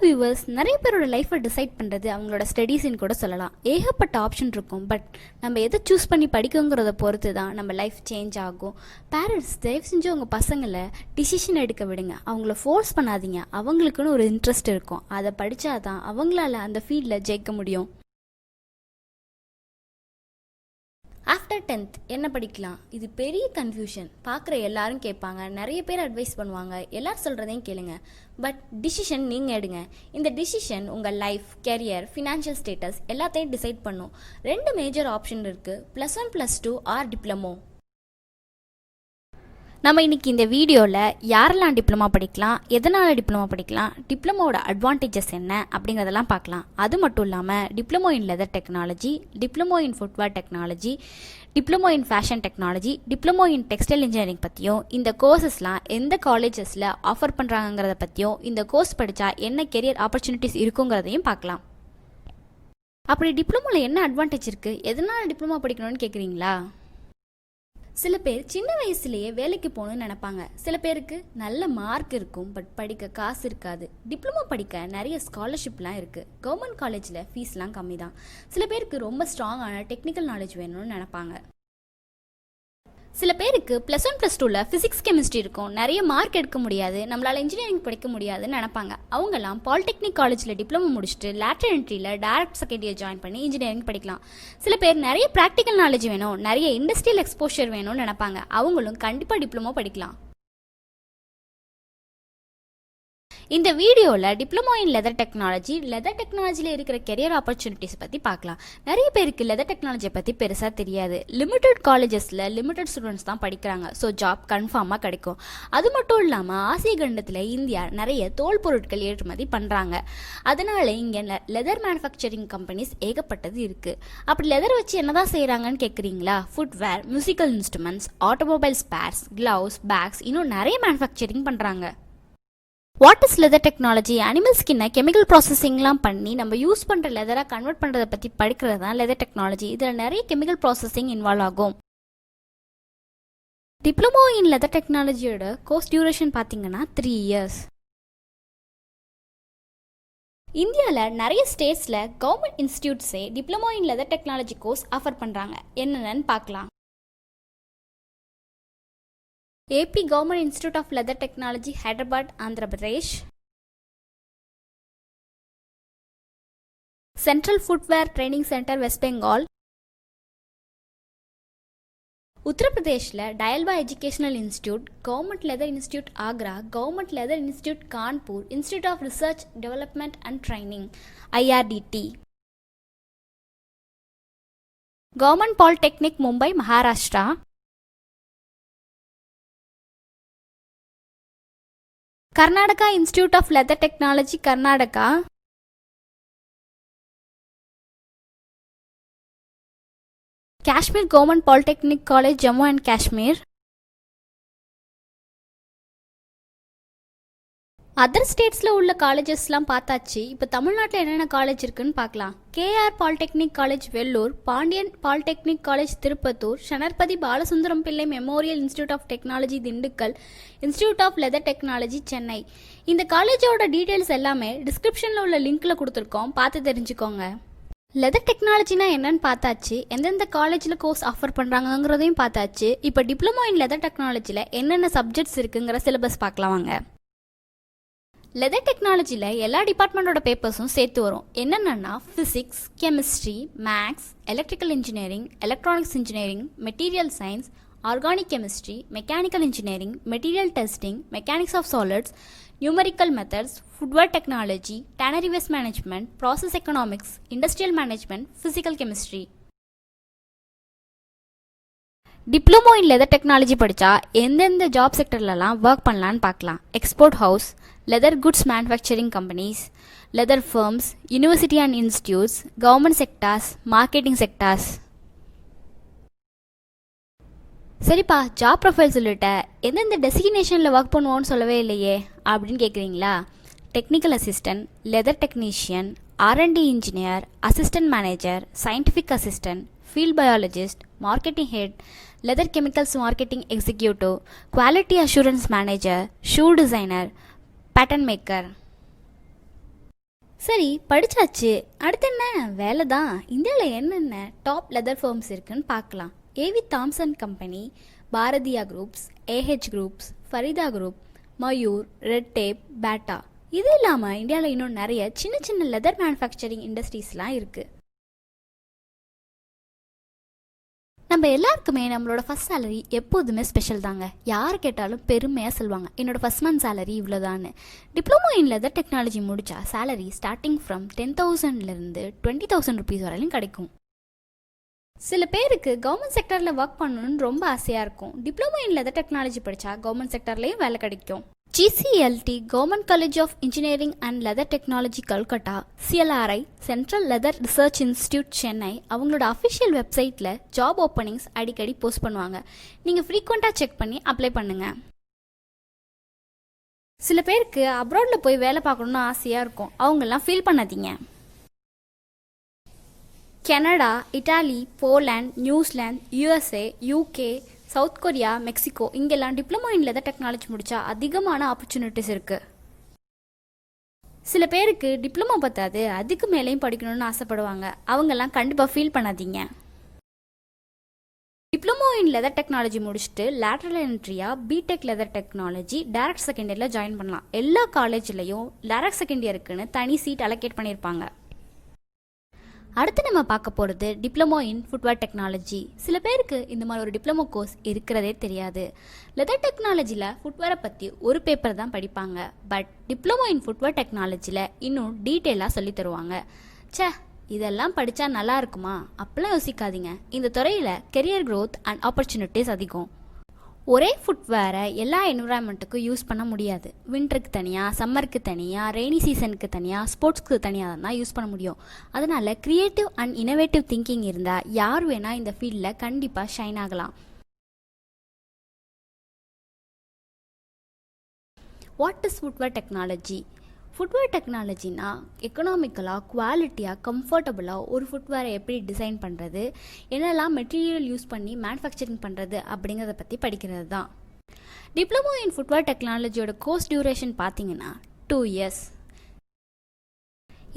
Viewers, நிறைய பேரோட லைஃப்பை டிசைட் பண்ணுறது அவங்களோட ஸ்டடீஸ்ன்னு கூட சொல்லலாம். ஏகப்பட்ட ஆப்ஷன் இருக்கும். பட் நம்ம எதை சூஸ் பண்ணி படிக்குங்கிறத பொறுத்து தான் நம்ம லைஃப் சேஞ்ச் ஆகும். பேரண்ட்ஸ், தயவு செஞ்சு உங்கள் பசங்களை டிசிஷன் எடுக்க விடுங்க. அவங்கள ஃபோர்ஸ் பண்ணாதீங்க. அவங்களுக்குன்னு ஒரு இன்ட்ரெஸ்ட் இருக்கும். அதை படித்தாதான் அவங்களால அந்த ஃபீல்டில் ஜெயிக்க முடியும். ஆஃப்டர் 10th என்ன படிக்கலாம்? இது பெரிய கன்ஃபியூஷன். பார்க்குற எல்லாரும் கேட்பாங்க, நிறைய பேர் அட்வைஸ் பண்ணுவாங்க, எல்லாரும் சொல்கிறதையும் கேளுங்க. பட் டிசிஷன் நீங்கள் எடுங்க. இந்த டிசிஷன் உங்கள் லைஃப், கெரியர், ஃபினான்ஷியல் ஸ்டேட்டஸ் எல்லாத்தையும் டிசைட் பண்ணும். 2 மேஜர் ஆப்ஷன் இருக்குது, +1 +2 ஆர் டிப்ளமோ. நம்ம இன்றைக்கி இந்த வீடியோவில் யாரெல்லாம் டிப்ளமா படிக்கலாம், எதனால் டிப்ளமா படிக்கலாம், டிப்ளமோட அட்வான்டேஜஸ் என்ன அப்படிங்கிறதெல்லாம் பார்க்கலாம். அது மட்டும் இல்லாமல் diploma in leather technology, diploma in footwear technology, diploma in fashion technology, diploma in textile engineering பற்றியும், இந்த கோர்சஸ்லாம் எந்த காலேஜஸில் ஆஃபர் பண்ணுறாங்கிறத பற்றியும், இந்த கோர்ஸ் படித்தா என்ன கெரியர் ஆப்பர்ச்சுனிட்டிஸ் இருக்குங்கிறதையும் பார்க்கலாம். அப்படி டிப்ளமோவில் என்ன அட்வான்டேஜ் இருக்குது, எதனால் டிப்ளமோ படிக்கணும்னு கேட்குறீங்களா? சில பேர் சின்ன வயசுலேயே வேலைக்கு போகணும்னு நினைப்பாங்க. சில பேருக்கு நல்ல மார்க் இருக்கும், பட் படிக்க காசு இருக்காது. டிப்ளமோ படிக்க நிறைய ஸ்காலர்ஷிப்லாம் இருக்குது. கவர்மெண்ட் காலேஜில் ஃபீஸ்லாம் கம்மி தான். சில பேருக்கு ரொம்ப ஸ்ட்ராங்கான டெக்னிக்கல் நாலேஜ் வேணும்னு நினைப்பாங்க. சில பேருக்கு +1 +2ல் ஃபிசிக்ஸ் கெமிஸ்ட்ரி இருக்கும், நிறைய மார்க் எடுக்க முடியாது, நம்மளால் இன்ஜினியரிங் படிக்க முடியாதுன்னு நினைப்பாங்க. அவங்கெல்லாம் பாலிடெக்னிக் காலேஜில் டிப்ளமோ முடிச்சுட்டு லேட்டர் என்ட்ரியில் டேரக்ட் செகண்ட் இயர் ஜாயின் பண்ணி இன்ஜினியரிங் படிக்கலாம். சில பேர் நிறைய ப்ராக்டிக்கல் நாலேஜ் வேணும், நிறைய இண்டஸ்ட்ரியல் எக்ஸ்போஷர் வேணும்னு நினைப்பாங்க. அவங்களும் கண்டிப்பாக டிப்ளமோ படிக்கலாம். இந்த வீடியோவில் டிப்ளமோ இன் லெதர் டெக்னாலஜியில் இருக்கிற கெரியர் ஆப்பர்ச்சுனிட்டிஸ் பற்றி பார்க்கலாம். நிறைய பேருக்கு லெதர் டெக்னாலஜியை பற்றி பெருசாக தெரியாது. லிமிடெட் காலேஜஸில் லிமிடெட் ஸ்டூடெண்ட்ஸ் தான் படிக்கிறாங்க. ஸோ ஜாப் கன்ஃபார்மாக கிடைக்கும். அது மட்டும் இல்லாமல் ஆசிய கண்டத்தில் இந்தியா நிறைய தோல் பொருட்கள் ஏற்றுமதி பண்ணுறாங்க. அதனால் இங்கே லெதர் மேனுஃபேக்சரிங் கம்பெனிஸ் ஏகப்பட்டது இருக்குது. அப்படி லெதர் வச்சு என்னதான் செய்கிறாங்கன்னு கேட்குறீங்களா? Footwear, musical instruments, automobile spares, gloves, bags, இன்னும் நிறைய மேனுஃபேக்சரிங் பண்ணுறாங்க. What is leather technology? Animal ஸ்கின்னை கெமிக்கல் ப்ராசஸிங்லாம் பண்ணி நம்ம யூஸ் பண்ணுற லெதராக கன்வெர்ட் பண்ணுறதை பற்றி படிக்கிறது தான் லெதர் டெக்னாலஜி. இதில் நிறைய கெமிக்கல் ப்ராசஸிங் இன்வால்வ் ஆகும். டிப்ளமோ இன் லெதர் டெக்னாலஜியோட கோர்ஸ் டியூரேஷன் பார்த்தீங்கன்னா 3 years. இந்தியாவில் நிறைய ஸ்டேட்ஸில் கவர்மெண்ட் இன்ஸ்டியூட்ஸே diploma in leather technology course offer பண்ணுறாங்க. என்னென்னு பார்க்கலாம். AP Government Institute of Leather Technology, Hyderabad, Andhra Pradesh. Central Footwear Training Center, West Bengal. Uttar Pradeshல டயல்பா educational institute, government leather institute Agra, government leather institute Kanpur, institute of research development and training IRDT. Government polytechnic Mumbai, Maharashtra. Karnataka institute of leather technology, Karnataka. Kashmir government polytechnic college, Jammu and Kashmir. Other ஸ்டேட்ஸில் உள்ள காலேஜஸ்லாம் பார்த்தாச்சு. இப்போ தமிழ்நாட்டில் என்னென்ன college இருக்குன்னு பார்க்கலாம். KR polytechnic college, Vellore. Pandian polytechnic college, Tiruppattur. Sanarpathi Balasundaram Pillai memorial institute of technology, Dindigul. Institute of leather technology, Chennai. இந்த காலேஜோட டீட்டெயில்ஸ் எல்லாமே டிஸ்கிரிப்ஷனில் உள்ள லிங்க்கில் கொடுத்துருக்கோம், பார்த்து தெரிஞ்சுக்கோங்க. லெதர் டெக்னாலஜினா என்னன்னு பார்த்தாச்சு. எந்தெந்த காலேஜில் கோர்ஸ் ஆஃபர் பண்ணுறாங்கங்கிறதையும் பார்த்தாச்சு. இப்போ டிப்ளமோ இன் லெதர் டெக்னாலஜியில் என்னென்ன சப்ஜெக்ட்ஸ் இருக்குங்கிற சிலபஸ் பார்க்கலாம் வாங்க. லெதர் டெக்னாலஜியில் எல்லா டிபார்ட்மெண்ட்டோட பேப்பர்ஸும் சேர்த்து வரும். என்னென்னா physics, chemistry, maths, electrical engineering, electronics engineering, material science, organic chemistry, mechanical engineering, material testing, mechanics of solids, numerical methods, footwear technology, tannery waste management, process economics, industrial management, physical chemistry. Diploma in leather technology படித்தா எந்தெந்த job செக்டர்லலாம் work பண்ணலான்னு பார்க்கலாம். Export house, leather goods manufacturing companies, leather firms, university and institutes, government sectors, marketing sectors. சரிப்பா, job profile சொல்லிட்ட, எந்தெந்த டெசிக்னேஷனில் work பண்ணுவோன்னு சொல்லவே இல்லையே அப்படின்னு கேட்குறீங்களா? Technical assistant, leather technician, R&D engineer, assistant manager, scientific assistant, field biologist, marketing head, leather chemicals marketing executive, quality assurance manager, shoe designer, pattern maker. சரி, படிச்சாச்சு. அடுத்து என்ன வேலை தான். இந்தியாவில் என்னென்ன டாப் லெதர் ஃபர்ம்ஸ் இருக்குன்னு பார்க்கலாம். AV Thomson company, Bharatiya groups, AH groups, Farida group, Mayur, Red Tape, Bata. இது இல்லாமல் இந்தியாவில் இன்னும் நிறைய சின்ன சின்ன லெதர் மேனுஃபேக்சரிங் இண்டஸ்ட்ரீஸ்லாம் இருக்குது. நம்ம எல்லாருக்குமே நம்மளோட ஃபஸ்ட் சேலரி எப்போதுமே ஸ்பெஷல் தாங்க. யார் கேட்டாலும் பெருமையாக சொல்லுவாங்க, என்னோட ஃபஸ்ட் மந்த் சேலரி இவ்வளோதான்னு. டிப்ளமோ இன் லெதர் டெக்னாலஜி முடித்தா சேலரி ஸ்டார்டிங் ஃப்ரம் 10,000லேருந்து 20,000 ருபீஸ் வரையிலும் கிடைக்கும். சில பேருக்கு கவர்மெண்ட் செக்டரில் ஒர்க் பண்ணணும்னு ரொம்ப ஆசையாக இருக்கும். டிப்ளமோ இன் லெதர் டெக்னாலஜி படித்தா கவர்மெண்ட் செக்டர்லேயும் வேலை கிடைக்கும். GCLT government college of engineering and leather technology Calcutta, CLRI central leather research institute Chennai அவங்களோட அஃபிஷியல் வெப்சைட்டில் ஜாப் ஓப்பனிங்ஸ் அடிக்கடி போஸ்ட் பண்ணுவாங்க. நீங்கள் ஃப்ரீக்வெண்ட்டாக செக் பண்ணி அப்ளை பண்ணுங்கள். சில பேருக்கு அப்ராடில் போய் வேலை பார்க்கணுன்னு ஆசையாக இருக்கும். அவங்கெல்லாம் ஃபீல் பண்ணாதீங்க. Canada, Italy, Poland, New Zealand, USA, UK, south Korea, Mexico இங்கெல்லாம் டிப்ளமோ இன் லெதர் டெக்னாலஜி முடித்தா அதிகமான ஆப்பர்ச்சுனிட்டிஸ் இருக்குது. சில பேருக்கு டிப்ளமோ பத்தாது, அதுக்கு மேலேயும் படிக்கணும்னு ஆசைப்படுவாங்க. அவங்கெல்லாம் கண்டிப்பாக ஃபீல் பண்ணாதீங்க. டிப்ளமோ இன் லெதர் டெக்னாலஜி முடிச்சுட்டு லேட்டரல் என்ட்ரியாக B Tech leather technology direct second இயரில் ஜாயின் பண்ணலாம். எல்லா காலேஜ்லேயும் டைரக்ட் செகண்ட் இயருக்குன்னு தனி சீட் அலோகேட் பண்ணியிருப்பாங்க. அடுத்து நம்ம பார்க்க போகிறது டிப்ளமோ இன் ஃபுட்வேர் டெக்னாலஜி. சில பேருக்கு இந்த மாதிரி ஒரு டிப்ளமோ கோர்ஸ் இருக்கிறதே தெரியாது. லெதர் டெக்னாலஜியில் ஃபுட்வேரை பற்றி ஒரு பேப்பர் தான் படிப்பாங்க. பட் டிப்ளமோ இன் ஃபுட்வேர் டெக்னாலஜியில் இன்னும் டீட்டெயிலாக சொல்லி தருவாங்க. இதெல்லாம் படித்தா நல்லா இருக்குமா அப்படிலாம் யோசிக்காதீங்க. இந்த துறையில் கெரியர் க்ரோத் அண்ட் ஆப்பர்ச்சுனிட்டிஸ் அதிகம். ஒரே ஃபுட்வேரை எல்லா என்விரான்மெண்ட்டுக்கும் யூஸ் பண்ண முடியாது. வின்டருக்கு தனியாக, சம்மருக்கு தனியாக, ரெய்னி சீசனுக்கு தனியாக, ஸ்போர்ட்ஸ்க்கு தனியாக தான் யூஸ் பண்ண முடியும். அதனால் க்ரியேட்டிவ் அண்ட் இனோவேட்டிவ் திங்கிங் இருந்தால் யார் வேணால் இந்த ஃபீல்டில் கண்டிப்பாக ஷைன் ஆகலாம். What is footwear technology? Footwear டெக்னாலஜினா எக்கனாமிக்கலாக, குவாலிட்டியாக, கம்ஃபர்டபுளாக ஒரு ஃபுட்வேரை எப்படி டிசைன் பண்ணுறது, என்னெல்லாம் மெட்டீரியல் யூஸ் பண்ணி மேனுஃபேக்சரிங் பண்ணுறது அப்படிங்கிறத பற்றி படிக்கிறது தான். டிப்ளமோ இன் ஃபுட்வேர் டெக்னாலஜியோட கோர்ஸ் டியூரேஷன் பார்த்தீங்கன்னா 2 years.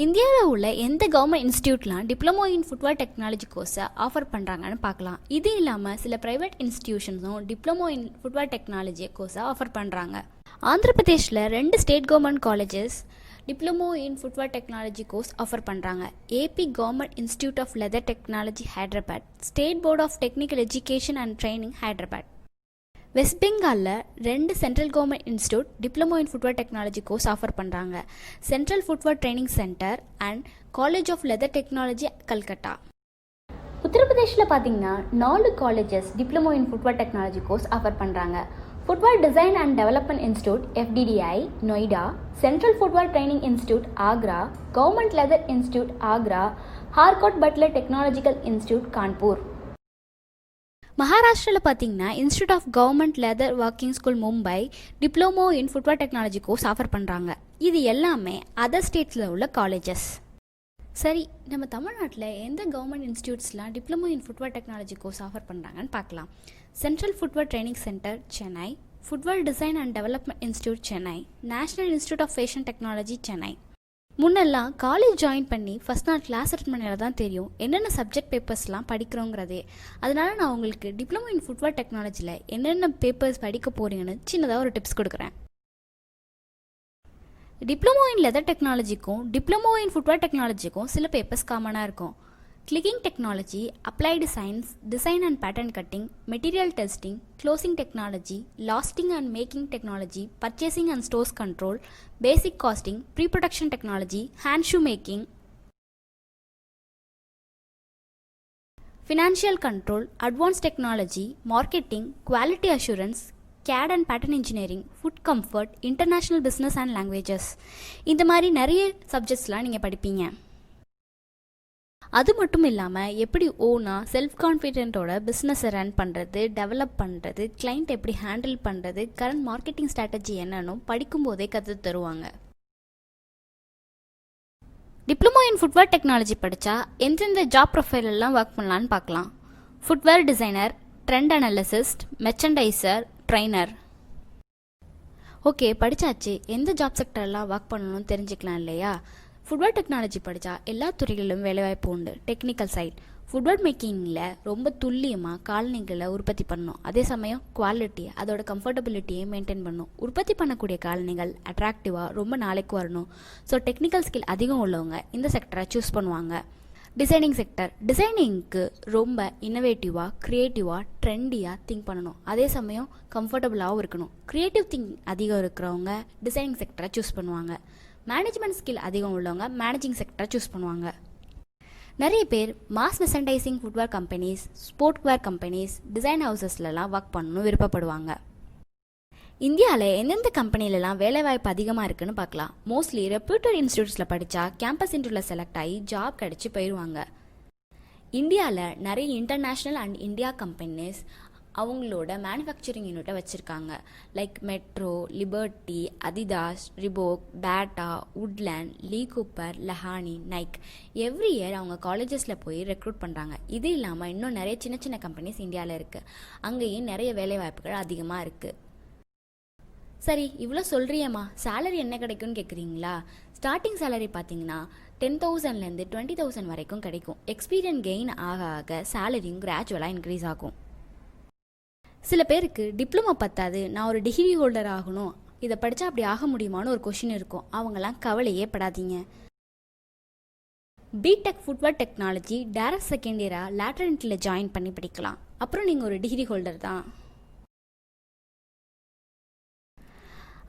இந்தியாவில் உள்ள எந்த கவர்மெண்ட் இன்ஸ்டியூட்லாம் டிப்ளமோ இன் ஃபுட்வேர் டெக்னாலஜி கோர்ஸை ஆஃபர் பண்ணுறாங்கன்னு பார்க்கலாம். இது இல்லாமல் சில ப்ரைவேட் இன்ஸ்டிடியூஷன்ஸும் டிப்ளமோ இன் ஃபுட்வேர் டெக்னாலஜி கோர்ஸை ஆஃபர் பண்ணுறாங்க. ஆந்திர பிரதேஷில் 2 state government colleges diploma in footwear technology course offer பண்ணுறாங்க. AP government institute of leather technology Hyderabad, state board of technical education and training Hyderabad. West பெங்காலில் 2 central government institute diploma in footwear technology course offer பண்ணுறாங்க. Central footwear training centre and college of leather technology Calcutta. உத்தரப்பிரதேஷில் பார்த்தீங்கன்னா 4 colleges diploma in footwear technology course offer பண்ணுறாங்க. Footwear design and development institute FDDI Noida, central footwear training institute Agra, government leather institute Agra, Harcourt Butler technological institute Kanpur. மகாராஷ்டிராவில் பார்த்தீங்கன்னா institute of government leather working school Mumbai diploma in footwear technology course offer பண்ணுறாங்க. இது எல்லாமே other ஸ்டேட்ஸில் உள்ள colleges. சரி, நம்ம தமிழ்நாட்டில் எந்த கவர்மெண்ட் இன்ஸ்டியூட்ஸ்லாம் diploma in footwear technology course offer பண்ணுறாங்கன்னு பார்க்கலாம். Central footwear training centre Chennai, footwear design and development institute Chennai, national institute of fashion technology Chennai. முன்னெல்லாம் காலேஜ் ஜாயின் பண்ணி ஃபஸ்ட் நாள் கிளாஸ் அட்டெண்ட் பண்ணால் தான் தெரியும் என்னென்ன சப்ஜெக்ட் பேப்பர்ஸ்லாம் படிக்கிறோங்கிறதே. அதனால நான் உங்களுக்கு டிப்ளமோ இன் ஃபுட்வேர் டெக்னாலஜியில் என்னென்ன பேப்பர்ஸ் படிக்க போகிறீங்கன்னு சின்னதாக ஒரு டிப்ஸ் கொடுக்குறேன். டிப்ளமோ இன் லெதர் டெக்னாலஜிக்கும் டிப்ளமோ இன் ஃபுட்வேர் டெக்னாலஜிக்கும் சில பேப்பர்ஸ் காமனாக இருக்கும். Clicking technology, applied science, design and pattern cutting, material testing, closing technology, lasting and making technology, purchasing and stores control, basic costing, pre production technology, hand shoe making, financial control, advance technology, marketing, quality assurance, CAD and pattern engineering, foot comfort, international business and languages. இந்த மாதிரி நிறைய சப்ஜெக்ட்ஸ்லாம் நீங்கள் படிப்பீங்க. அது மட்டும் இல்லாமல் எப்படி ஓனாக செல்ஃப் கான்ஃபிடென்ட்டோட பிஸ்னஸை ரன் பண்ணுறது, டெவலப் பண்ணுறது, கிளைண்ட் எப்படி ஹேண்டில் பண்ணுறது, கரண்ட் மார்க்கெட்டிங் ஸ்ட்ராட்டஜி என்னன்னு படிக்கும்போதே கற்று தருவாங்க. டிப்ளமோ இன் ஃபுட்வேர் டெக்னாலஜி படித்தா எந்தெந்த ஜாப் ப்ரொஃபைலெல்லாம் ஒர்க் பண்ணலான்னு பார்க்கலாம். Footwear designer, trend analyst, merchandiser, trainer. Okay, படித்தாச்சு. எந்த ஜாப் செக்டர்லாம் ஒர்க் பண்ணணும்னு தெரிஞ்சுக்கலாம் இல்லையா? ஃபுட்வேர் டெக்னாலஜி படித்தா எல்லா துறைகளிலும் வேலைவாய்ப்பு உண்டு. டெக்னிக்கல் சைட் ஃபுட்வேர் மேக்கிங்கில் ரொம்ப துல்லியமாக காலணிகளை உற்பத்தி பண்ணணும். அதே சமயம் குவாலிட்டி அதோட கம்ஃபர்டபிலிட்டியை மெயின்டைன் பண்ணணும். உற்பத்தி பண்ணக்கூடிய காலணிகள் அட்ராக்டிவாக ரொம்ப நாளைக்கு வரணும். ஸோ டெக்னிக்கல் ஸ்கில் அதிகம் உள்ளவங்க இந்த செக்டரை சூஸ் பண்ணுவாங்க. டிசைனிங் செக்டர் டிசைனிங்க்கு ரொம்ப இன்னோவேட்டிவாக க்ரியேட்டிவாக ட்ரெண்டியாக திங்க் பண்ணணும். அதே சமயம் கம்ஃபர்டபுளாகவும் இருக்கணும். க்ரியேட்டிவ் திங்க் அதிகம் இருக்கிறவங்க டிசைனிங் செக்டரை சூஸ் பண்ணுவாங்க. மேனேஜ்மெண்ட் ஸ்கில் அதிகம் உள்ளவங்க மேனேஜிங் செக்டரை சூஸ் பண்ணுவாங்க. நிறைய பேர் mass merchandising footwear companies, sportwear companies, design ஹவுசஸ்லலாம் ஒர்க் பண்ணணும் விருப்பப்படுவாங்க. இந்தியாவில் எந்தெந்த கம்பெனிலலாம் வேலைவாய்ப்பு அதிகமாக இருக்குன்னு பார்க்கலாம். மோஸ்ட்லி ரெப்யூட்டட் இன்ஸ்டியூட்ஸில் படித்தா கேம்பஸ் இன்டர்வியூவில் செலக்ட் ஆகி ஜாப் கிடச்சி போயிடுவாங்க. இந்தியாவில் நிறைய இன்டர்நேஷ்னல் அண்ட் இந்தியா கம்பெனிஸ் அவங்களோட மேனுஃபேக்சரிங் யூனிட்டை வச்சுருக்காங்க. Like Metro, Liberty, Adidas, Reebok, Bata, Woodland, Lee Cooper, Lakhani, Nike every year அவங்க காலேஜஸில் போய் ரெக்ரூட் பண்ணுறாங்க. இது இல்லாமல் இன்னும் நிறைய சின்ன சின்ன கம்பெனிஸ் இந்தியாவில் இருக்குது. அங்கேயும் நிறைய வேலைவாய்ப்புகள் அதிகமாக இருக்குது. சரி, இவ்வளோ சொல்கிறியம்மா, சேலரி என்ன கிடைக்கும்னு கேட்குறீங்களா? ஸ்டார்டிங் சேலரி பார்த்தீங்கன்னா 10,000லேருந்து 20,000 வரைக்கும் கிடைக்கும். எக்ஸ்பீரியன்ஸ் கெயின் ஆக ஆக சேலரியும் கிராஜுவலாக இன்க்ரீஸ் ஆகும். சில பேருக்கு டிப்ளமோ பத்தாது, நான் ஒரு டிகிரி ஹோல்டர் ஆகணும், இதை படித்தா அப்படி ஆக முடியுமான்னு ஒரு கொஷின் இருக்கும். அவங்களாம் கவலையே படாதீங்க. B Tech footwear technology direct second இயராக லேட்டர் என்ட்ரியில் ஜாயின் பண்ணி படிக்கலாம். அப்புறம் நீங்கள் ஒரு டிகிரி ஹோல்டர் தான்.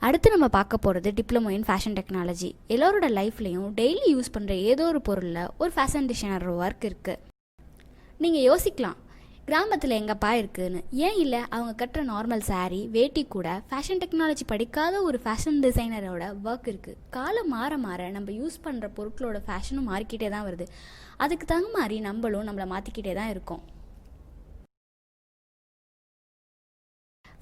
அடுத்து நம்ம பார்க்க போகிறது டிப்ளமோ இன் ஃபேஷன் டெக்னாலஜி. எல்லோரோட லைஃப்லையும் டெய்லி யூஸ் பண்ணுற ஏதோ ஒரு பொருளில் ஒரு ஃபேஷன் டிசைனர் ஒர்க் இருக்குது. நீங்கள் யோசிக்கலாம், கிராமத்தில் எங்கப்பா இருக்குன்னு. ஏன் இல்லை, அவங்க கட்டுற நார்மல் சாரீ வேட்டி கூட ஃபேஷன் டெக்னாலஜி படிக்காத ஒரு ஃபேஷன் டிசைனரோட ஒர்க் இருக்குது. காலம் மாற மாற நம்ம யூஸ் பண்ணுற பொருட்களோட ஃபேஷனும் மாறிக்கிட்டே தான் வருது. அதுக்கு தகுந்த மாதிரி நம்மளும் நம்மளை மாற்றிக்கிட்டே தான் இருக்கோம்.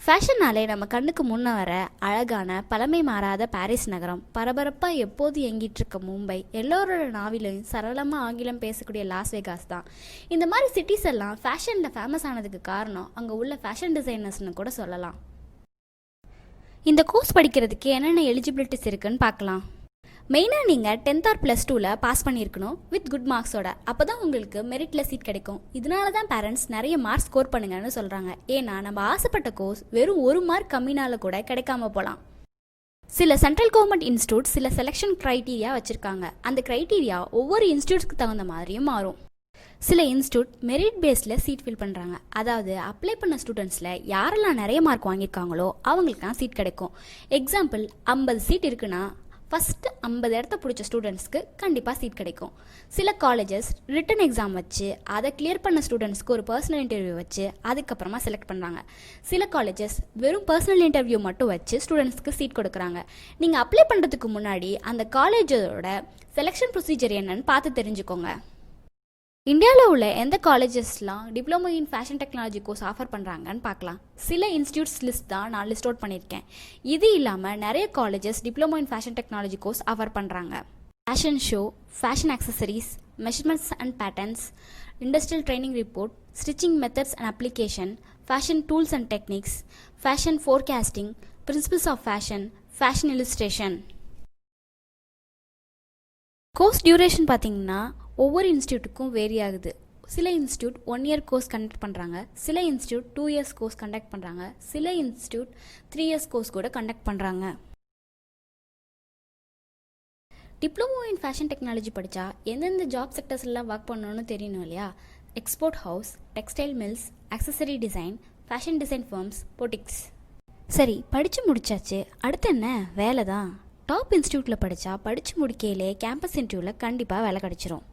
ஃபேஷன்னாலே நம்ம கண்ணுக்கு முன்ன வர அழகான பழமை மாறாத பாரிஸ் நகரம், பரபரப்பாக எப்போது இயங்கிட்டு இருக்க மும்பை, எல்லோரோட நாவிலையும் சரளமாக ஆங்கிலம் பேசக்கூடிய லாஸ் வேகாஸ் தான். இந்த மாதிரி சிட்டிஸ் எல்லாம் ஃபேஷனில் ஃபேமஸ் ஆனதுக்கு காரணம் அங்கே உள்ள ஃபேஷன் டிசைனர்ஸ்னு கூட சொல்லலாம். இந்த கோர்ஸ் படிக்கிறதுக்கு என்னென்ன எலிஜிபிலிட்டிஸ் இருக்குன்னு பார்க்கலாம். மெயினாக நீங்கள் 10th ஆர் +2ல் பாஸ் பண்ணியிருக்கணும் வித் குட் மார்க்ஸோட. அப்போ தான் உங்களுக்கு மெரிட்டில் சீட் கிடைக்கும். இதனால தான் பேரண்ட்ஸ் நிறைய மார்க்ஸ் ஸ்கோர் பண்ணுங்கன்னு சொல்கிறாங்க. ஏன்னா நம்ம ஆசைப்பட்ட கோர்ஸ் வெறும் 1 மார்க் கம்மினால கூட கிடைக்காம போகலாம். சில சென்ட்ரல் கவர்மெண்ட் இன்ஸ்டியூட் சில செலெக்ஷன் க்ரைட்டீரியா வச்சுருக்காங்க. அந்த க்ரைட்டீரியா ஒவ்வொரு இன்ஸ்டியூட்ஸ்க்கு தகுந்த மாதிரியும் மாறும். சில இன்ஸ்டியூட் மெரிட் பேஸில் சீட் ஃபில் பண்ணுறாங்க. அதாவது அப்ளை பண்ண ஸ்டூடெண்ட்ஸில் யாரெல்லாம் நிறைய மார்க் வாங்கியிருக்காங்களோ அவங்களுக்கு தான் சீட் கிடைக்கும். எக்ஸாம்பிள், 50 சீட் இருக்குன்னா ஃபஸ்ட்டு 50 இடத்த பிடிச்ச ஸ்டூடெண்ட்ஸ்க்கு கண்டிப்பாக சீட் கிடைக்கும். சில காலேஜஸ் ரிட்டன் எக்ஸாம் வச்சு அதை கிளியர் பண்ண ஸ்டூடெண்ட்ஸ்க்கு ஒரு பர்சனல் இன்டர்வியூ வச்சு அதுக்கப்புறமா செலக்ட் பண்ணுறாங்க. சில காலேஜஸ் வெறும் பர்சனல் இன்டர்வியூ மட்டும் வச்சு ஸ்டூடெண்ட்ஸ்க்கு சீட் கொடுக்குறாங்க. நீங்கள் அப்ளை பண்ணுறதுக்கு முன்னாடி அந்த காலேஜோட செலெக்ஷன் ப்ரொசீஜர் என்னன்னு பார்த்து தெரிஞ்சுக்கோங்க. இந்தியாவில் உள்ள எந்த காலேஜஸ்லாம் diploma in fashion technology course offer பண்ணுறாங்கன்னு பார்க்கலாம். சில இன்ஸ்டியூட்ஸ் லிஸ்ட் தான் நான் லிஸ்ட் அவுட் பண்ணியிருக்கேன். இது இல்லாமல் நிறைய colleges diploma in fashion technology course offer பண்ணுறாங்க. Fashion show, fashion accessories, measurements and patterns, industrial training report, stitching methods and application, fashion tools and techniques, fashion forecasting, principles of fashion, fashion illustration. Course duration பார்த்தீங்கன்னா ஒவ்வொரு இன்ஸ்டியூட்டுக்கும் vary ஆகுது. சில institute 1 year course conduct பண்ணுறாங்க, சில institute 2 years course conduct பண்ணுறாங்க, சில institute 3 years course கூட conduct பண்ணுறாங்க. டிப்ளமோ இன் ஃபேஷன் டெக்னாலஜி படித்தா எந்தெந்த ஜாப் செக்டர்ஸ்லாம் ஒர்க் பண்ணணும்னு தெரியணும் இல்லையா? Export house, textile mills, accessory design, fashion design firms, boutiques. சரி, படித்து முடிச்சாச்சு, அடுத்து என்ன? வேலை தான். டாப் இன்ஸ்டியூட்டில் படித்தா படித்து முடிக்கையிலே கேம்பஸ் இன்டர்வியூவில் கண்டிப்பாக வேலை கிடச்சிரும்.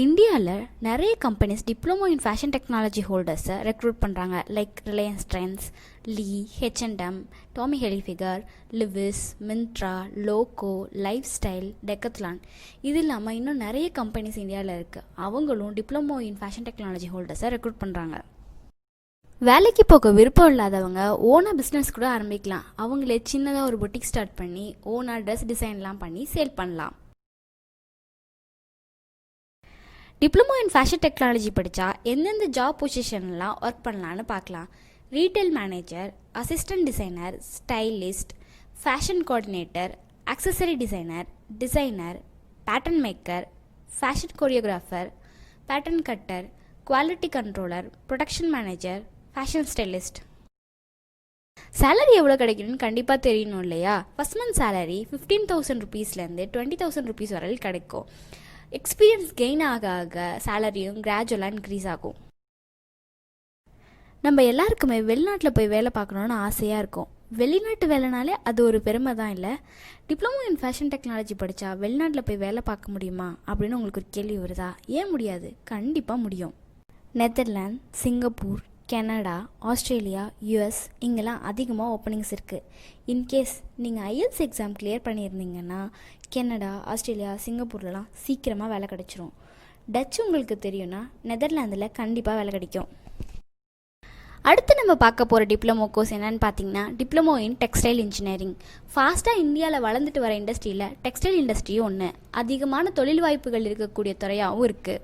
இந்தியாவில் நிறைய companies diploma in fashion technology ஹோல்டர்ஸை ரெக்ரூட் பண்ணுறாங்க. Like Reliance Trends, Lee, H&M, Tommy Hilfiger, Levi's, Myntra, லோகோ, லைஃப் ஸ்டைல், டெக்கத்லான். இது இல்லாமல் இன்னும் நிறைய கம்பெனிஸ் இந்தியாவில் இருக்குது. அவங்களும் டிப்ளமோ இன் ஃபேஷன் டெக்னாலஜி ஹோல்டர்ஸை ரெக்ரூட் பண்ணுறாங்க. வேலைக்கு போக விருப்பம் இல்லாதவங்க ஓனாக பிஸ்னஸ் கூட ஆரம்பிக்கலாம். அவங்களே சின்னதாக ஒரு பொட்டிக் ஸ்டார்ட் பண்ணி ஓனாக ட்ரெஸ் டிசைன்லாம் பண்ணி சேல் பண்ணலாம். டிப்ளமோ இன் ஃபேஷன் டெக்னாலஜி படித்தா எந்தெந்த ஜாப் பொசிஷன்லாம் ஒர்க் பண்ணலான்னு பார்க்கலாம். Retail manager, assistant designer, stylist, fashion coordinator, accessory designer, pattern maker, fashion choreographer, pattern cutter, quality controller, production manager, fashion stylist. Salary எவ்வளோ கிடைக்கணும்னு கண்டிப்பாக தெரியணும் இல்லையா? ஃபஸ்ட் மந்த் சேலரி 15,000 ருபீஸ்லேருந்து 20,000 ருபீஸ் வரையில் கிடைக்கும். எக்ஸ்பீரியன்ஸ் கெயின் ஆக ஆக சேலரியும் கிராஜுவலாக இன்க்ரீஸ் ஆகும். நம்ம எல்லாருக்குமே வெளிநாட்டில் போய் வேலை பார்க்கணுன்னு ஆசையாக இருக்கும். வெளிநாட்டு வேலைனாலே அது ஒரு பெருமை தான் இல்லை? டிப்ளமோ இன் ஃபேஷன் டெக்னாலஜி படித்தா வெளிநாட்டில் போய் வேலை பார்க்க முடியுமா அப்படின்னு உங்களுக்கு ஒரு கேள்வி வருதா? ஏன் முடியாது? கண்டிப்பாக முடியும். Netherlands, Singapore, Canada, Australia, US இங்கெல்லாம் அதிகமாக ஓப்பனிங்ஸ் இருக்குது. இன்கேஸ் நீங்கள் ஐஎல்ஸ் எக்ஸாம் கிளியர் பண்ணியிருந்தீங்கன்னா கனடா, ஆஸ்திரேலியா, சிங்கப்பூர்லலாம் சீக்கிரமாக வேலை கிடைச்சிரும். டச் உங்களுக்கு தெரியும்னா நெதர்லாந்தில் கண்டிப்பாக வேலை கிடைக்கும். அடுத்து நம்ம பார்க்க போகிற டிப்ளமோ கோர்ஸ் என்னென்னு பார்த்தீங்கன்னா டிப்ளமோ இன் டெக்ஸ்டைல் இன்ஜினியரிங். ஃபாஸ்ட்டாக இந்தியாவில் வளர்ந்துட்டு வர இண்டஸ்ட்ரியில் டெக்ஸ்டைல் இண்டஸ்ட்ரியும் ஒன்று. அதிகமான தொழில் வாய்ப்புகள் இருக்கக்கூடிய துறையாகவும் இருக்குது.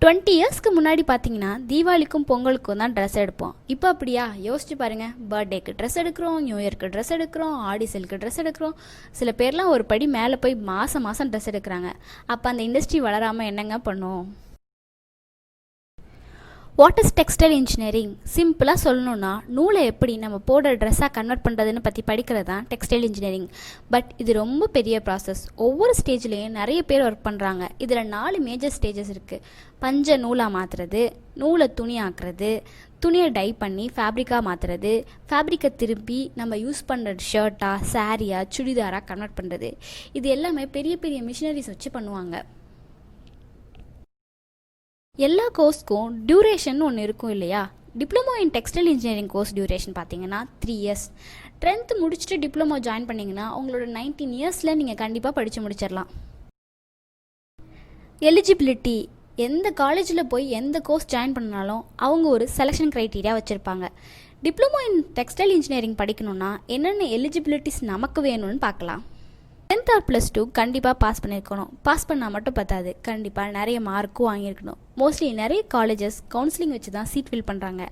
20 இயர்ஸ்க்கு முன்னாடி பார்த்தீங்கன்னா தீபாவளிக்கும் பொங்கலுக்கும் தான் ட்ரெஸ் எடுப்போம். இப்போ அப்படியா? யோசிச்சு பாருங்கள். பர்த்டேக்கு ட்ரெஸ் எடுக்கிறோம், நியூ இயர்க்கு ட்ரெஸ் எடுக்கிறோம், ஆடி சேலுக்கு ட்ரெஸ் எடுக்கிறோம். சில பேர்லாம் ஒரு படி மேலே போய் மாதம் ட்ரெஸ் எடுக்கிறாங்க. அப்போ அந்த இண்டஸ்ட்ரி வளராமல் என்னங்க பண்ணும்? What is textile engineering? சிம்பிளாக சொல்லணுன்னா நூலை எப்படி நம்ம போடுற ட்ரெஸ்ஸாக கன்வெர்ட் பண்ணுறதுன்னு பற்றி படிக்கிறது தான் டெக்ஸ்டைல் இன்ஜினியரிங். பட் இது ரொம்ப பெரிய ப்ராசஸ். ஒவ்வொரு ஸ்டேஜ்லேயும் நிறைய பேர் ஒர்க் பண்ணுறாங்க. இதில் 4 மேஜர் ஸ்டேஜஸ் இருக்குது. பஞ்சை நூலாக மாற்றுறது, நூலை துணி ஆக்குறது, துணியை டை பண்ணி ஃபேப்ரிக்காக மாற்றுறது, ஃபேப்ரிக்கை திருப்பி நம்ம யூஸ் பண்ணுற ஷர்ட்டாக, சாரியாக, சுடிதாராக கன்வெர்ட் பண்ணுறது. இது எல்லாமே பெரிய பெரிய மிஷினரிஸ் வச்சு பண்ணுவாங்க. எல்லா கோர்ஸ்க்கும் டியூரேஷன் ஒன்று இருக்கும் இல்லையா? Diploma in textile engineering course duration பார்த்தீங்கன்னா 3 இயர்ஸ். 10th முடிச்சுட்டு டிப்ளமோ ஜாயின் பண்ணிங்கன்னா உங்களோட 19 இயர்ஸில் நீங்கள் கண்டிப்பாக படித்து முடிச்சிடலாம். எலிஜிபிலிட்டி: எந்த காலேஜில் போய் எந்த கோர்ஸ் ஜாயின் பண்ணாலும் அவங்க ஒரு செலெக்ஷன் க்ரைட்டீரியா வச்சுருப்பாங்க. டிப்ளமோ இன் டெக்ஸ்டைல் இன்ஜினியரிங் படிக்கணுன்னா என்னென்ன எலிஜிபிலிட்டிஸ் நமக்கு வேணும்னு பார்க்கலாம். 10th or +2 கண்டிப்பாக பாஸ் பண்ணியிருக்கணும். பாஸ் பண்ணால் மட்டும் பத்தாது, கண்டிப்பாக நிறைய மார்க்கும் வாங்கியிருக்கணும். மோஸ்ட்லி நிறைய காலேஜஸ் கவுன்சிலிங் வச்சு தான் சீட் ஃபில் பண்ணுறாங்க.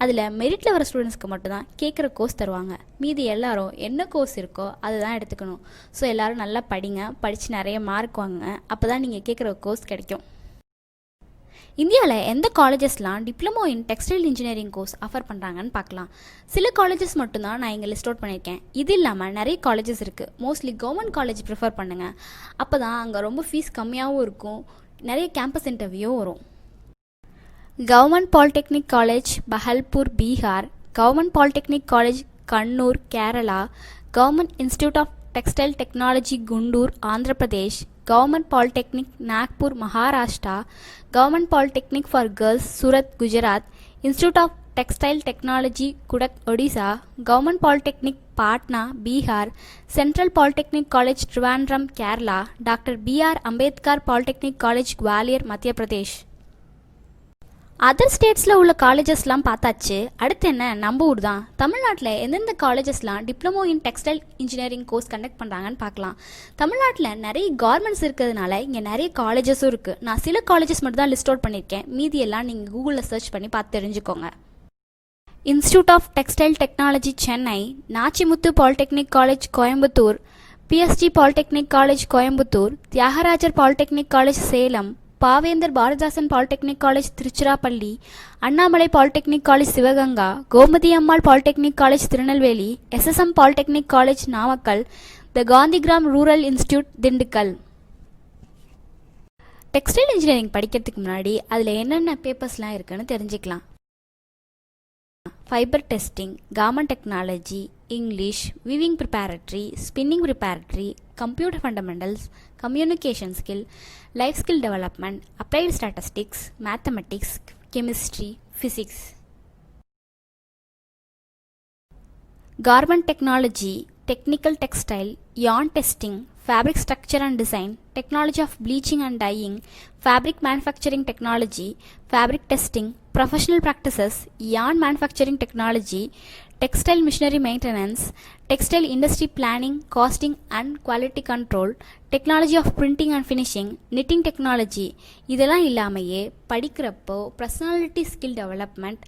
அதில் மெரிட்டில் வர ஸ்டூடெண்ட்ஸ்க்கு மட்டும் தான் கேட்குற கோர்ஸ் தருவாங்க. மீதி எல்லாரும் என்ன கோர்ஸ் இருக்கோ அதை தான் எடுத்துக்கணும். ஸோ எல்லோரும் நல்லா படிங்க, படித்து நிறைய மார்க் வாங்குங்க. அப்போ தான் நீங்கள் கேட்குற கோர்ஸ் கிடைக்கும். இந்தியாவில் எந்த காலேஜஸ்லாம் டிப்ளமோ இன் டெக்ஸ்டைல் இன்ஜினியரிங் கோர்ஸ் ஆஃபர் பண்ணுறாங்கன்னு பார்க்கலாம். சில காலேஜஸ் மட்டும்தான் நான் இங்கே லிஸ்ட் அவுட் பண்ணியிருக்கேன். இது இல்லாமல் நிறைய காலேஜஸ் இருக்குது. மோஸ்ட்லி கவர்மெண்ட் காலேஜ் ப்ரிஃபர் பண்ணுங்கள். அப்போ தான் அங்கே ரொம்ப ஃபீஸ் கம்மியாகவும் இருக்கும், நிறைய கேம்பஸ் இன்டர்வியூவும் வரும். Government polytechnic college Bhagalpur, Bihar. Government polytechnic college Kannur, Kerala. Government institute of textile technology Guntur, Andhra Pradesh. Government polytechnic Nagpur, Maharashtra. Government polytechnic for girls Surat, Gujarat. Institute of textile technology குடக், Odisha. Government polytechnic Patna, Bihar. Central polytechnic college Trivandrum, Kerala. Doctor B R Ambedkar polytechnic college Gwalior, Madhya Pradesh. Other ஸ்டேட்ஸில் உள்ள காலேஜஸ்லாம் பார்த்தாச்சு. அடுத்து என்ன? நம்ம ஊர் தான். தமிழ்நாட்டில் எந்தெந்த காலேஜஸ்லாம் டிப்ளமோ இன் டெக்ஸ்டைல் இன்ஜினியரிங் கோர்ஸ் கண்டக்ட் பண்ணுறாங்கன்னு பார்க்கலாம். தமிழ்நாட்டில் நிறைய கவர்மெண்ட்ஸ் இருக்கிறதுனால இங்கே நிறைய காலேஜஸும் இருக்குது. நான் சில காலேஜஸ் மட்டும் தான் லிஸ்ட் அவுட் பண்ணியிருக்கேன். மீதி எல்லாம் நீங்கள் கூகுளில் சர்ச் பண்ணி பார்த்து தெரிஞ்சுக்கோங்க. Institute of textile technology Chennai. Nachimuthu polytechnic college Coimbatore. P S G polytechnic college Coimbatore. Thiagarajar polytechnic college Salem. Pavendar Bharathidasan polytechnic college Tiruchirappalli. Annamalai polytechnic college Sivaganga. Gomathi Ammal polytechnic college Tirunelveli. S S M polytechnic college Namakkal. The Gandhigram rural institute, Dindigul. Textile engineering படிக்கிறதுக்கு முன்னாடி அதில் என்னென்ன பேப்பர்ஸ்லாம் இருக்குன்னு தெரிஞ்சுக்கலாம். Fibre testing, garment technology, English, weaving preparatory, spinning preparatory, computer fundamentals, communication skill, life skill development, applied statistics, mathematics, chemistry, physics. Garment technology, technical textile, yarn testing, fabric structure and design, technology of bleaching and dyeing, fabric manufacturing technology, fabric testing, professional practices, yarn manufacturing technology, textile machinery maintenance, textile industry planning, costing and quality control, technology of printing and finishing, knitting technology. இதெல்லாம் இல்லாமையே படிக்கிறப்போ personality skill development,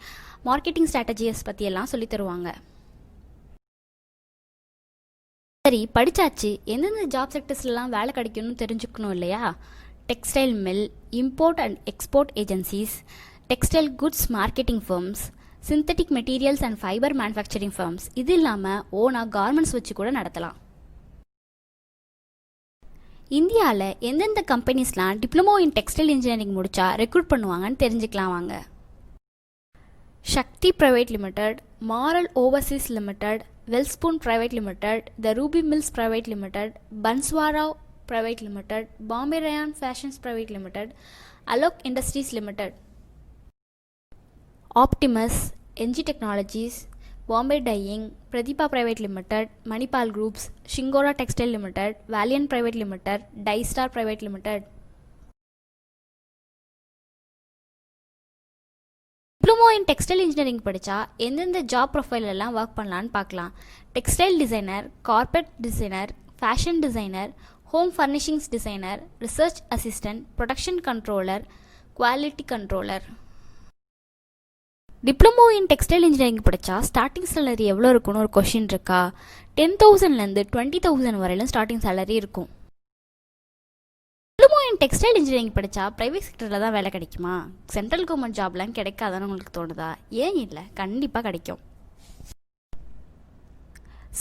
marketing strategies பற்றியெல்லாம் சொல்லி தருவாங்க. சரி, படித்தாச்சு, எந்தெந்த job செக்டர்ஸ்லாம் வேலை கிடைக்கணும்னு தெரிஞ்சுக்கணும் இல்லையா? Textile mill, import and export agencies, textile goods marketing firms, synthetic materials and fibre manufacturing firms, இது இல்லாமல் ஓனாக கார்மெண்ட்ஸ் வச்சு கூட நடத்தலாம். இந்தியாவில் எந்தெந்த கம்பெனிஸ்லாம் டிப்ளமோ இன் டெக்ஸ்டைல் இன்ஜினியரிங் முடித்தா ரெக்ரூட் பண்ணுவாங்கன்னு தெரிஞ்சுக்கலாம் வாங்க. Shakti private limited, Maral overseas limited, Welspun private limited, the Ruby mills private limited, Banswara private limited, Bombay rayon fashions private limited, Alok industries limited, Optimus, N G technologies, Bombay dyeing, Pratibha private limited, Manipal groups, Shingora textile limited, வேலியன் private limited, DyStar private limited. Diploma இன் textile engineering படித்தா எந்தெந்த job ப்ரொஃபைலெல்லாம் work பண்ணலான்னு பார்க்கலாம். Textile designer, carpet designer, fashion designer, home furnishings designer, research assistant, production controller, quality controller. Diploma இன் textile engineering படித்தா starting salary எவ்வளோ இருக்குன்னு ஒரு கொஷின் இருக்கா? 10,000லேருந்து 20,000 வரையிலும் ஸ்டார்டிங் சேலரி இருக்கும். டிப்ளமோ இன் டெக்ஸ்டைல் இன்ஜினியரிங் படித்தா ப்ரைவேட் செக்டரில் தான் வேலை கிடைக்குமா? சென்ட்ரல் கவர்மெண்ட் ஜாப்லாம் கிடைக்காதான்னு உங்களுக்கு தோணுதா? ஏன் இல்லை, கண்டிப்பாக கிடைக்கும்.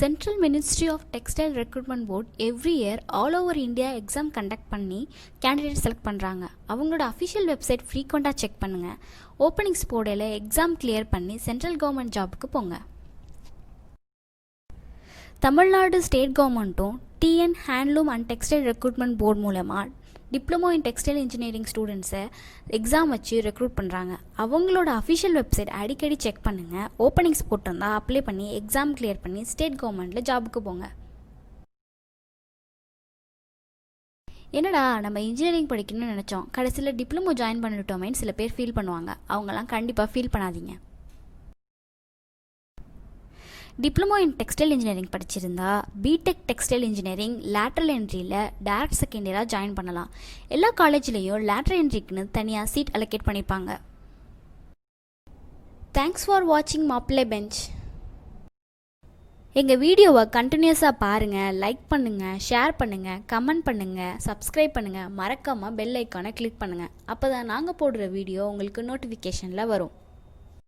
Central ministry of textile recruitment board every year all over India exam conduct பண்ணி கேண்டிடேட் செலக்ட் பண்ணுறாங்க. அவங்களோட அஃபிஷியல் வெப்சைட் ஃப்ரீக்வெண்ட்டாக செக் பண்ணுங்கள். ஓப்பனிங்ஸ் போடையில் எக்ஸாம் கிளியர் பண்ணி சென்ட்ரல் கவர்மெண்ட் ஜாபுக்கு போங்க. தமிழ்நாடு ஸ்டேட் கவர்மெண்ட்டும் T N handloom and textile recruitment board மூலமாக டிப்ளமோ இன் டெக்ஸ்டைல் இன்ஜினியரிங் ஸ்டூடெண்ட்ஸை எக்ஸாம் வச்சு ரெக்ரூட் பண்ணுறாங்க. அவங்களோட அஃபிஷியல் வெப்சைட் அடிக்கடி செக் பண்ணுங்கள். ஓப்பனிங்ஸ் போட்டிருந்தா அப்ளை பண்ணி எக்ஸாம் கிளியர் பண்ணி ஸ்டேட் கவர்மெண்ட்டில் ஜாபுக்கு போங்க. என்னடா நம்ம இன்ஜினியரிங் படிக்கணும்னு நினச்சோம், கடைசியில் டிப்ளமோ ஜாயின் பண்ணிட்டோமேன்னு சில பேர் ஃபீல் பண்ணுவாங்க. அவங்களாம் கண்டிப்பாக ஃபீல் பண்ணாதீங்க. டிப்ளமோ இன் டெக்ஸ்டைல் இன்ஜினியரிங் படிச்சிருந்தா பிடெக் டெக்ஸ்டைல் இன்ஜினியரிங் லேட்ரல் என்ட்ரியில் டேரக்ட் செகண்ட் இயராக ஜாயின் பண்ணலாம். எல்லா காலேஜ்லேயும் லேட்ரல் என்ட்ரிக்குன்னு தனியாக சீட் அலோகேட் பண்ணிப்பாங்க. தேங்க்ஸ் ஃபார் வாட்சிங் மாப்பிள்ளை பெஞ்ச். எங்கள் வீடியோவை கண்டினியூஸாக பாருங்கள், லைக் பண்ணுங்கள், ஷேர் பண்ணுங்கள், கமெண்ட் பண்ணுங்கள், சப்ஸ்கிரைப் பண்ணுங்கள். மறக்காமல் பெல் ஐக்கானை கிளிக் பண்ணுங்கள். அப்போ தான் நாங்கள் போடுற வீடியோ உங்களுக்கு நோட்டிஃபிகேஷனில் வரும்.